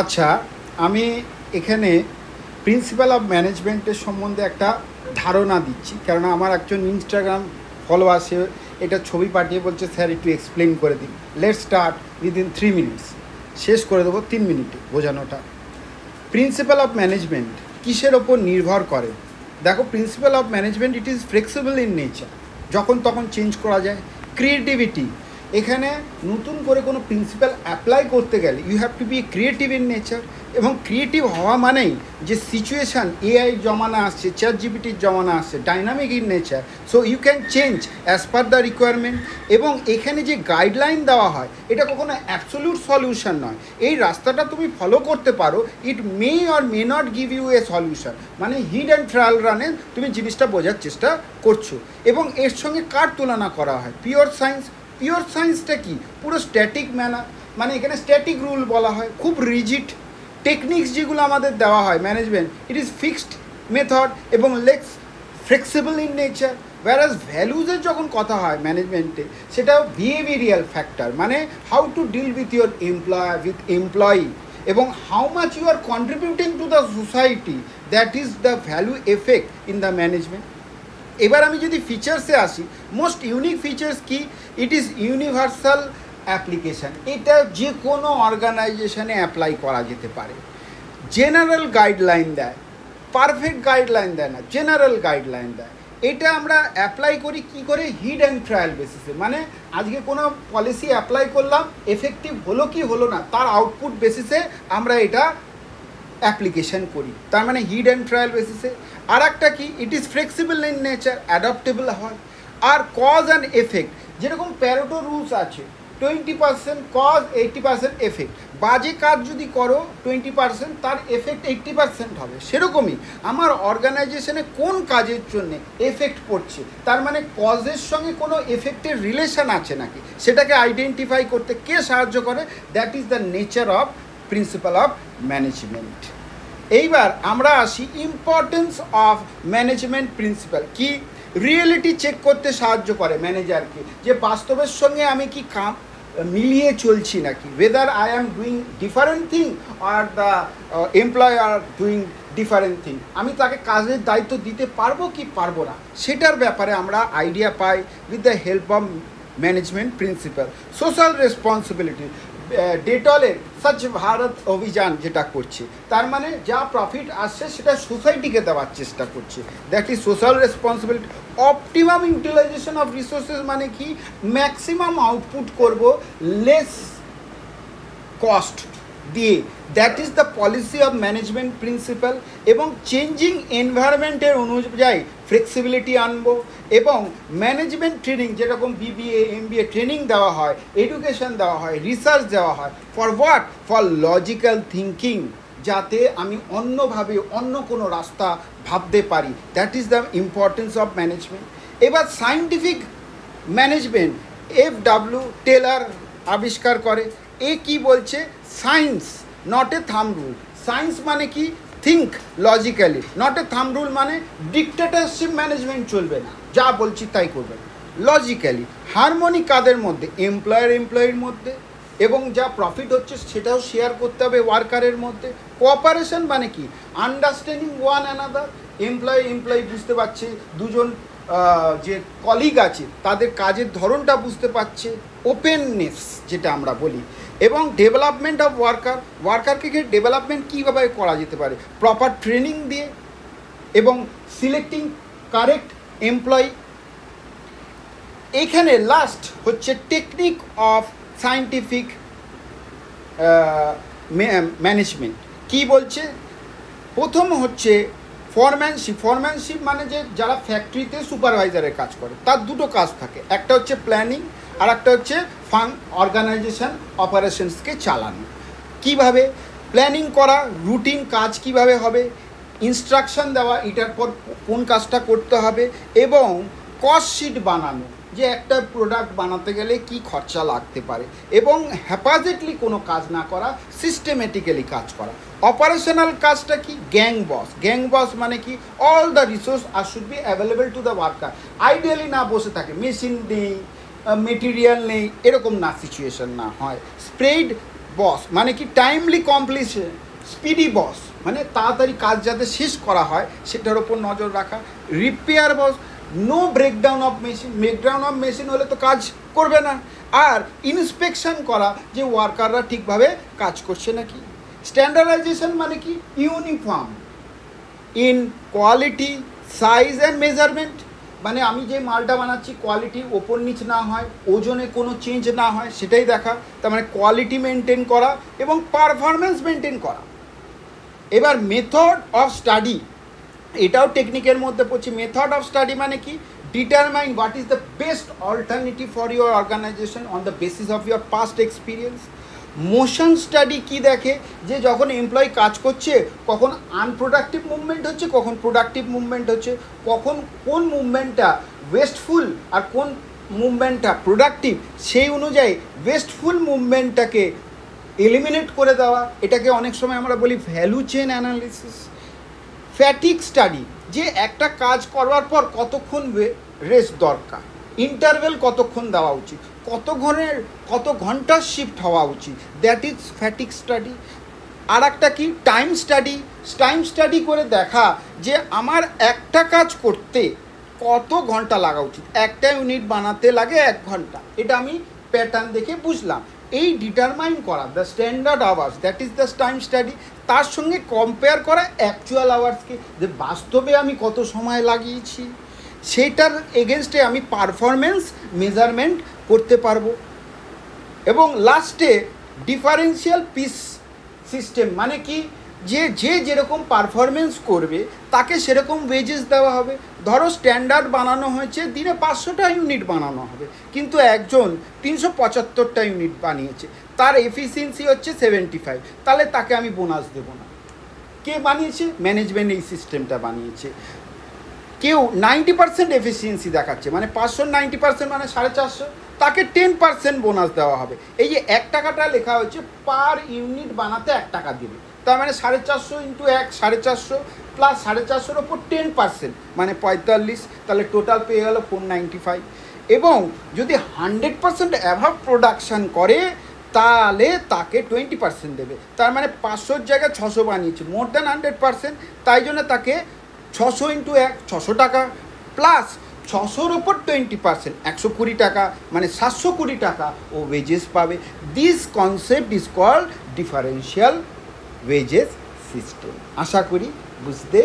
আচ্ছা, আমি এখানে প্রিন্সিপাল অফ ম্যানেজমেন্টের সম্বন্ধে একটা ধারণা দিচ্ছি, কেননা আমার একজন ইনস্টাগ্রাম ফলোয়ার, সে এটা ছবি পাঠিয়ে বলছে স্যার একটু এক্সপ্লেন করে দিন। লেটস স্টার্ট উইদিন 3 মিনিটস, শেষ করে দেবো 3 মিনিটে বোঝানোটা। প্রিন্সিপাল অফ ম্যানেজমেন্ট কিসের ওপর নির্ভর করে? দেখো, principal of management it is flexible in nature, যখন তখন চেঞ্জ করা যায়। ক্রিয়েটিভিটি, এখানে নতুন করে কোনো প্রিন্সিপাল অ্যাপ্লাই করতে গেলে you have to be creative in nature. এবং ক্রিয়েটিভ হওয়া মানেই যে সিচুয়েশান, এআই জমানা আসছে, চ্যাট জিপিটির জমানা আসছে, dynamic in nature, so you can change as per the requirement. এবং এখানে যে গাইডলাইন দেওয়া হয় এটা কখনো অ্যাবসোলিউট সলিউশন নয়। এই রাস্তাটা তুমি ফলো করতে পারো, it may or may not give you a solution, মানে হিড অ্যান্ড ট্রায়াল রানে তুমি জিনিসটা বোঝার চেষ্টা করছো। এবং এর সঙ্গে কার তুলনা করা হয়? Pure science. পিওর সায়েন্সটা কি? পুরো স্ট্যাটিক মানে এখানে স্ট্যাটিক রুল বলা হয়, খুব রিজিড টেকনিক্স যেগুলো আমাদের দেওয়া হয় management, it is fixed method এবং লেক্স ফ্লেক্সিবল ইন নেচার। whereas ভ্যালুজের যখন কথা হয় ম্যানেজমেন্টে, সেটা বিহেভিয়ারিয়াল ফ্যাক্টর, মানে how to deal with your employee এবং how much you are contributing to the society, that is the value effect in the management. এবার আমি যদি ফিচার্সে আসি, মোস্ট ইউনিক ফিচার্স কি? ইট ইজ ইউনিভার্সাল অ্যাপ্লিকেশান, এটা যে কোনো অর্গানাইজেশনে অ্যাপ্লাই করা যেতে পারে। জেনারেল গাইডলাইন দেয়, পারফেক্ট গাইডলাইন দেয় না, জেনারেল গাইডলাইন দেয়। এটা আমরা অ্যাপ্লাই করি কি করে? হিড অ্যান্ড ট্রায়াল বেসিসে, মানে আজকে কোনো পলিসি অ্যাপ্লাই করলাম, এফেক্টিভ হলো কি হলো না তার আউটপুট বেসিসে আমরা এটা অ্যাপ্লিকেশন করি, তার মানে হিড অ্যান্ড ট্রায়াল বেসিসে। আর একটা কি? It is flexible in nature, adaptable হয়। আর কজ অ্যান্ড এফেক্ট, যেরকম প্যারেটো রুলস আছে, 20% কজ, 80% এফেক্ট। বাজে কাজ যদি করো 20%, তার এফেক্ট 80% হবে। সেরকমই আমার অর্গানাইজেশনে কোন কাজের জন্য এফেক্ট পড়ছে, তার মানে কজের সঙ্গে কোনো এফেক্টের রিলেশন আছে নাকি, সেটাকে আইডেন্টিফাই করতে কে সাহায্য করে? That is the nature of principal of management. এইবার আমরা আসি ইম্পর্টেন্স অফ ম্যানেজমেন্ট প্রিন্সিপাল। কি? রিয়েলিটি চেক করতে সাহায্য করে ম্যানেজারকে, যে বাস্তবের সঙ্গে আমি কি কাম মিলিয়ে চলছি নাকি, whether I am doing different thing আর the employ are doing different thing, আমি তাকে কাজের দায়িত্ব দিতে পারবো কি পারবো না, সেটার ব্যাপারে আমরা আইডিয়া পাই with the help of management principle. Social responsibility, ডেটলের স্বচ্ছ ভারত অভিযান যেটা করছে, তার মানে যা প্রফিট আসছে সেটা সোসাইটিকে দেওয়ার চেষ্টা করছে, that is social responsibility. Optimum utilisation of resources, মানে কি? ম্যাক্সিমাম আউটপুট করব লেস কস্ট দিয়ে, that is the policy of management principle. এবং চেঞ্জিং এনভায়রনমেন্টের অনুযায়ী ফ্লেক্সিবিলিটি আনবো। এবং ম্যানেজমেন্ট ট্রেনিং, যেরকম বিবিএ এমবিএ ট্রেনিং দেওয়া হয়, এডুকেশন দেওয়া হয়, রিসার্চ দেওয়া হয়, for what? For logical thinking, যাতে আমি অন্যভাবে অন্য কোনো রাস্তা ভাবতে পারি, that is the importance of management. এবার সায়েন্টিফিক ম্যানেজমেন্ট FW টেলর আবিষ্কার করে। এ কি বলছে? Science not a thumb rule. Science মানে কি? Think logically, not a thumb rule, মানে ডিক্টেটরশিপ ম্যানেজমেন্ট চলবে না, যা বলছি তাই করবে না। লজিক্যালি হারমোনি কাদের মধ্যে? এমপ্লয়ের মধ্যে, এবং যা প্রফিট হচ্ছে সেটাও শেয়ার করতে হবে ওয়ার্কারের মধ্যে। কোঅপারেশন মানে কি? আন্ডারস্ট্যান্ডিং ওয়ান অ্যানাদার, এমপ্লয়ি বুঝতে পারছে, দুজন যে কলিগ আছে তাদের কাজের ধরনটা বুঝতে পারছে, ওপেননেস যেটা আমরা বলি। এবং ডেভেলপমেন্ট অফ ওয়ার্কারকে ডেভেলপমেন্ট কীভাবে করা যেতে পারে? প্রপার ট্রেনিং দিয়ে এবং সিলেক্টিং কারেক্ট এমপ্লয়ি। এখানে লাস্ট হচ্ছে টেকনিক অফ সায়েন্টিফিক ম্যানেজমেন্ট। কি বলছে? প্রথম হচ্ছে ফরম্যানশিপ, মানে যে যারা ফ্যাক্টরিতে সুপারভাইজারের কাজ করে তার দুটো কাজ থাকে, একটা হচ্ছে প্ল্যানিং আর একটা হচ্ছে অর্গানাইজেশন অপারেশনসকে চালানো। কিভাবে প্ল্যানিং করা? রুটিন কাজ কিভাবে হবে, ইনস্ট্রাকশন দেওয়া এটার পর কোন কাজটা করতে হবে, এবং কস্ট শিট বানানো, যে একটা প্রোডাক্ট বানাতে গেলে কি খরচা লাগতে পারে, এবং হ্যাপাজেটলি কোনো কাজ না করা, সিস্টেমেটিক্যালি কাজ করা। অপারেশনাল কাজটা কি? গ্যাং বস মানে কি? All the resource are should be available to the worker. Ideally না বসে থাকে, মেশিন নেই, মেটেরিয়াল নেই, এরকম না সিচুয়েশন না হয়। স্প্রেড বস মানে কি টাইমলি কমপ্লিশন, স্পিডি বস মানে তাড়াতাড়ি কাজ যাতে শেষ করা হয় সেটার ওপর নজর রাখা। Repair boss, no breakdown of machine, breakdown of machine হলে তো কাজ করবে না। আর ইন্সপেকশন করা যে ওয়ার্কাররা ঠিকভাবে কাজ করছে নাকি। স্ট্যান্ডার্ডাইজেশন মানে কি uniform in quality, size and measurement, মানে আমি যে মালটা বানাচ্ছি কোয়ালিটি ওপর নিচ না হয়, ওজনে কোনো চেঞ্জ না হয় সেটাই দেখা। তার মানে কোয়ালিটি মেনটেন করা এবং পারফরমেন্স মেনটেন করা। এবার মেথড অফ স্টাডি, এটাও টেকনিকের মধ্যে পড়ছি। মেথড অফ স্টাডি মানে কি determine what is the best alternative for your organisation on the basis of your past experience. Motion study কি দেখে, যে যখন এমপ্লয়ি কাজ করছে কখন আনপ্রোডাক্টিভ মুভমেন্ট হচ্ছে, কখন প্রোডাক্টিভ মুভমেন্ট হচ্ছে, কখন কোন মুভমেন্টটা ওয়েস্টফুল আর কোন মুভমেন্টটা প্রোডাক্টিভ, সেই অনুযায়ী ওয়েস্টফুল মুভমেন্টটাকে এলিমিনেট করে দেওয়া। এটাকে অনেক সময় আমরা বলি value chain analysis. Fatigue study, যে একটা কাজ করবার পর কতক্ষণ রেস্ট দরকার, ইন্টারভেল কতক্ষণ দেওয়া উচিত, কত ঘন্টার শিফট হওয়া উচিত, দ্যাট ইজ ফ্যাটিক স্টাডি। আর একটা কি টাইম স্টাডি, টাইম স্টাডি করে দেখা যে আমার একটা কাজ করতে কত ঘন্টা লাগা উচিত, একটা ইউনিট বানাতে লাগে 1 ঘন্টা, এটা আমি প্যাটার্ন দেখে বুঝলাম। এই ডিটারমাইন করা the standard hours, that is the time study. তার সঙ্গে কম্পেয়ার করা অ্যাকচুয়াল আওয়ার্সকে, যে বাস্তবে আমি কত সময় লাগিয়েছি, সেটার এগেনস্টে আমি পারফরমেন্স মেজারমেন্ট করতে পারবো। এবং লাস্টে ডিফারেন্সিয়াল পিস সিস্টেম, মানে কি যে যেরকম পারফরমেন্স করবে তাকে সেরকম ওয়েজেস দেওয়া হবে। ধরো স্ট্যান্ডার্ড বানানো হয়েছে দিনে 500টা ইউনিট বানানো হবে, কিন্তু একজন 375টা ইউনিট বানিয়েছে, তার এফিসিয়েন্সি হচ্ছে 75, তাহলে তাকে আমি বোনাস দেবো না। কে বানিয়েছে? ম্যানেজমেন্ট এই সিস্টেমটা বানিয়েছে। কেউ 90% এফিসিয়েন্সি দেখাচ্ছে, মানে 500 90% মানে 450, তাকে 10% বোনাস দেওয়া হবে। এই যে 1 টাকাটা লেখা হয়েছে পার ইউনিট বানাতে 1 টাকা দেবে, তার মানে 450 ইন্টু 1 450 প্লাস 450-এর ওপর 10% মানে 45, তাহলে টোটাল পেয়ে গেল 495। এবং যদি 100% অ্যাভাব প্রোডাকশান করে তাহলে তাকে 20% দেবে, তার মানে 500-র জায়গায় 600 বানিয়েছে, মোর দ্যান 100%, তাই জন্য তাকে 600 ইন্টু 1 600 টাকা প্লাস 600-র ওপর 20% 120 টাকা, মানে 720 টাকা ও ওয়েজেস পাবে। This concept is called differential wages system. আশা করি বুঝতে